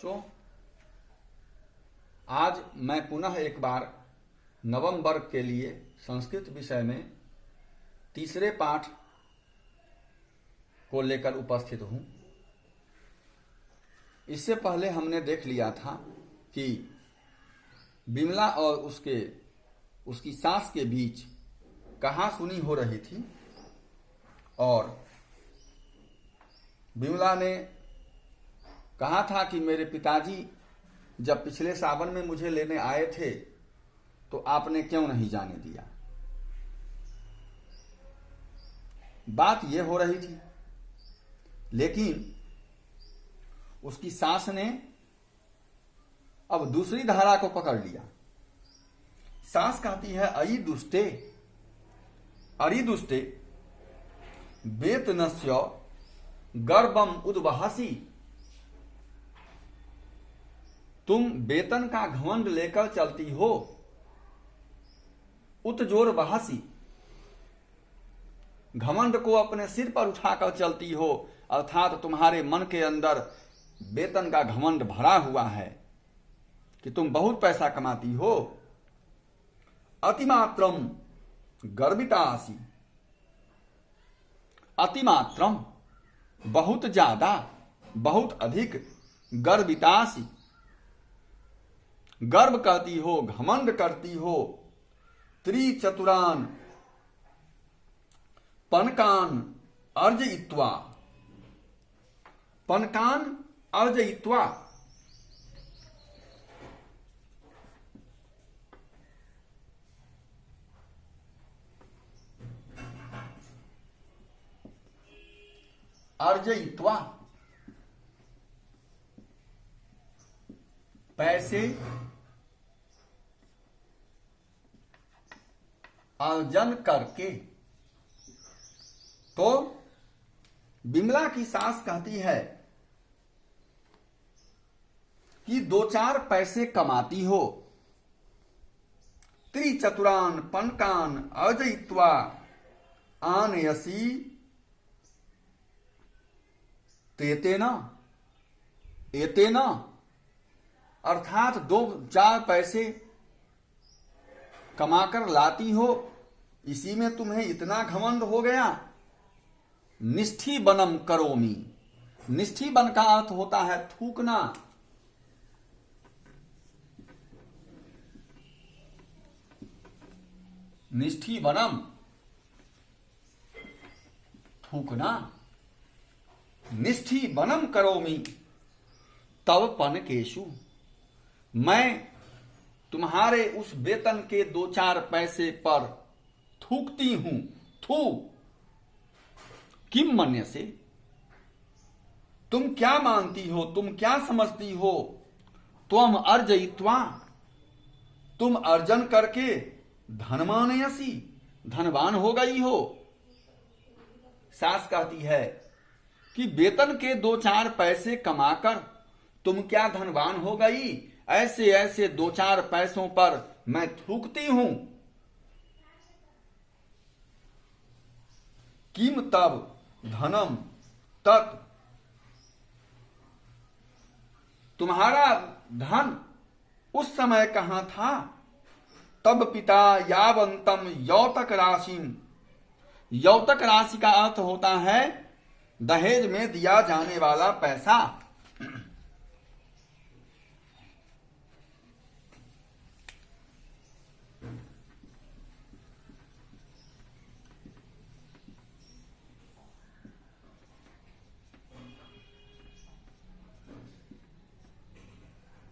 बच्चों, आज मैं पुनः एक बार नवम वर्ग के लिए संस्कृत विषय में तीसरे पाठ को लेकर उपस्थित हूं। इससे पहले हमने देख लिया था कि बिमला और उसकी सास के बीच कहासुनी हो रही थी और बिमला ने कहा था कि मेरे पिताजी जब पिछले सावन में मुझे लेने आए थे तो आपने क्यों नहीं जाने दिया। बात यह हो रही थी, लेकिन उसकी सास ने अब दूसरी धारा को पकड़ लिया। सास कहती है, अयि दुष्टे अरि दुष्टे वेतनस्य गर्भम उद्वहसी। तुम वेतन का घमंड लेकर चलती हो, उत्जोर बहासी। घमंड को अपने सिर पर उठाकर चलती हो, अर्थात तुम्हारे मन के अंदर वेतन का घमंड भरा हुआ है कि तुम बहुत पैसा कमाती हो। अतिमात्रम गर्वितासी। अतिमात्रम बहुत ज्यादा, बहुत अधिक, गर्वितासी गर्व करती हो, घमंड करती हो। त्रिचतुरान पनकान अर्जयित्वा। पनकान अर्जयित्वा अर्जयित्वा पैसे अर्जन करके। तो बिमला की सास कहती है कि दो चार पैसे कमाती हो। त्रिचतुरान पनकान अर्जयित्वा आनयसी तेतेना एतेना। अर्थात दो चार पैसे कमाकर लाती हो, इसी में तुम्हें इतना घमंड हो गया। निष्ठी बनम करोमी। निष्ठी बन का अर्थ होता है थूकना। निष्ठी बनम थूकना। निष्ठी बनम करोमी तव पनकेशु। मैं तुम्हारे उस वेतन के दो चार पैसे पर थूकती हूं। थू किम मन्य से। तुम क्या मानती हो, तुम क्या समझती हो। त्वम अर्जयित्वा। तुम अर्जन करके धनमानयसी, धनवान हो गई हो। सास कहती है कि वेतन के दो चार पैसे कमाकर तुम क्या धनवान हो गई। ऐसे ऐसे दो चार पैसों पर मैं थूकती हूं। किम तब धनम तत्। तुम्हारा धन उस समय कहां था। तब पिता यावंतम यौतक राशिम। यौतक राशि का अर्थ होता है दहेज में दिया जाने वाला पैसा।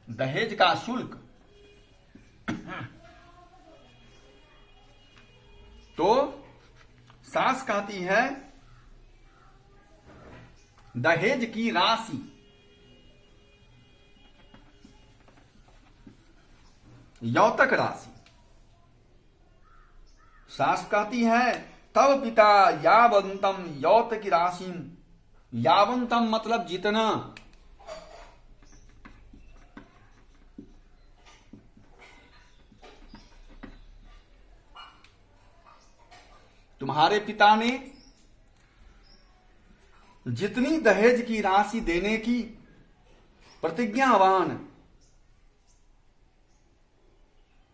दहेज का शुल्क। तो सास कहती है दहेज की राशि। यौतक राशि। सास कहती है तब पिता यावंतम यौतक राशि। यावंतम मतलब जितना। तुम्हारे पिता ने जितनी दहेज की राशि देने की प्रतिज्ञावान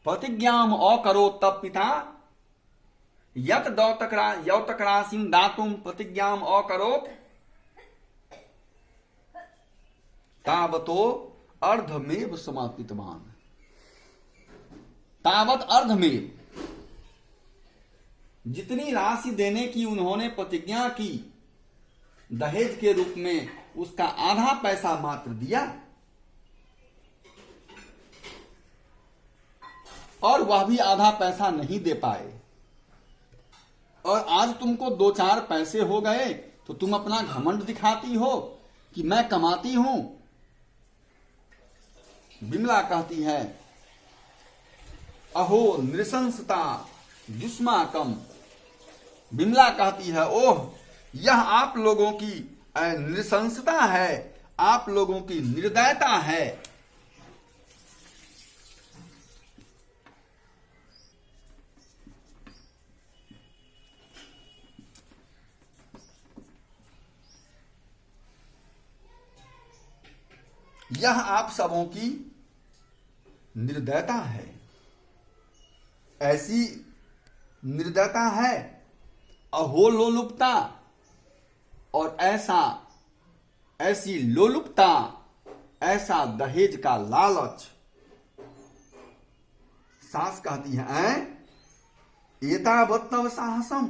प्रतिज्ञाम अकरोत् तब पिता यत यौतक राशिं दातुं प्रतिज्ञाम अकरोत् तावतो अर्धमेव समापितवान। तावत अर्धमेव, जितनी राशि देने की उन्होंने प्रतिज्ञा की दहेज के रूप में, उसका आधा पैसा मात्र दिया और वह भी आधा पैसा नहीं दे पाए। और आज तुमको 2-4 पैसे हो गए तो तुम अपना घमंड दिखाती हो कि मैं कमाती हूं। विमला कहती है, अहो नृशंसता जुष्माकम। विमला कहती है, ओह यह आप लोगों की नृशंसता है, आप लोगों की निर्दयता है। यह आप सबों की निर्दयता है। ऐसी निर्दयता है, अहो लोलुपता, और ऐसी लोलुपता, ऐसा दहेज का लालच। सास कहती है, एतावत्तव साहसम,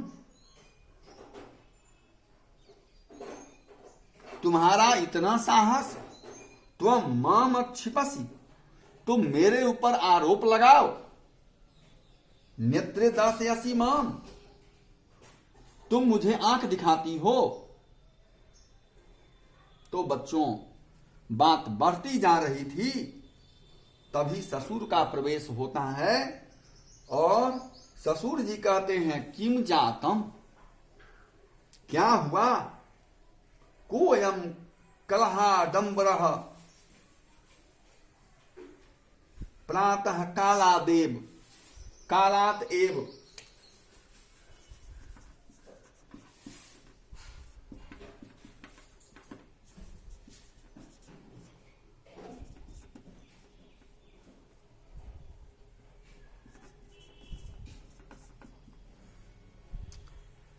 तुम्हारा इतना साहस, त्वं माम क्षिपसि, तुम मेरे ऊपर आरोप लगाओ। नेत्रे दास्यसि माम, तुम मुझे आंख दिखाती हो। तो बच्चों, बात बढ़ती जा रही थी, तभी ससुर का प्रवेश होता है और ससुर जी कहते हैं, किम जातम, क्या हुआ? कोयम कलहाडंबरः प्रातः कालात एव।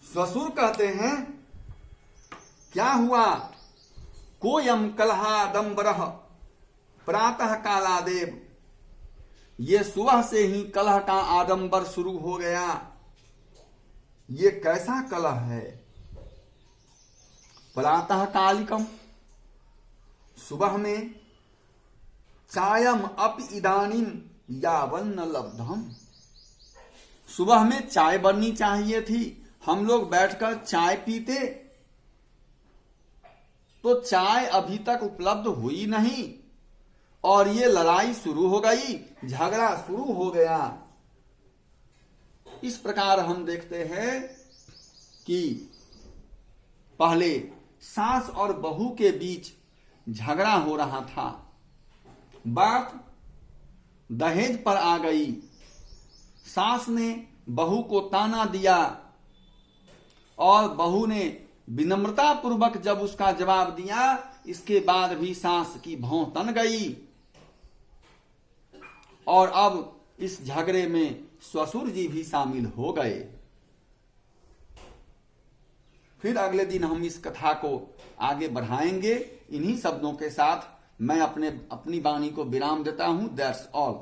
ससुर कहते हैं, क्या हुआ? कोयम कलहाडंबरः प्रातः कालादेव, ये सुबह से ही कलह का आडंबर शुरू हो गया। ये कैसा कलह है? प्रातः कालिकम, सुबह में, चायम अप इदानीम यावन्न लब्धम, सुबह में चाय बननी चाहिए थी, हम लोग बैठकर चाय पीते, तो चाय अभी तक उपलब्ध हुई नहीं और ये लड़ाई शुरू हो गई, झगड़ा शुरू हो गया। इस प्रकार हम देखते हैं कि पहले सास और बहू के बीच झगड़ा हो रहा था, बात दहेज पर आ गई। सास ने बहू को ताना दिया और बहू ने विनम्रता पूर्वक जब उसका जवाब दिया, इसके बाद भी सास की भौं तन गई और अब इस झगड़े में ससुर जी भी शामिल हो गए। फिर अगले दिन हम इस कथा को आगे बढ़ाएंगे। इन्हीं शब्दों के साथ मैं अपनी वाणी को विराम देता हूं। That's all.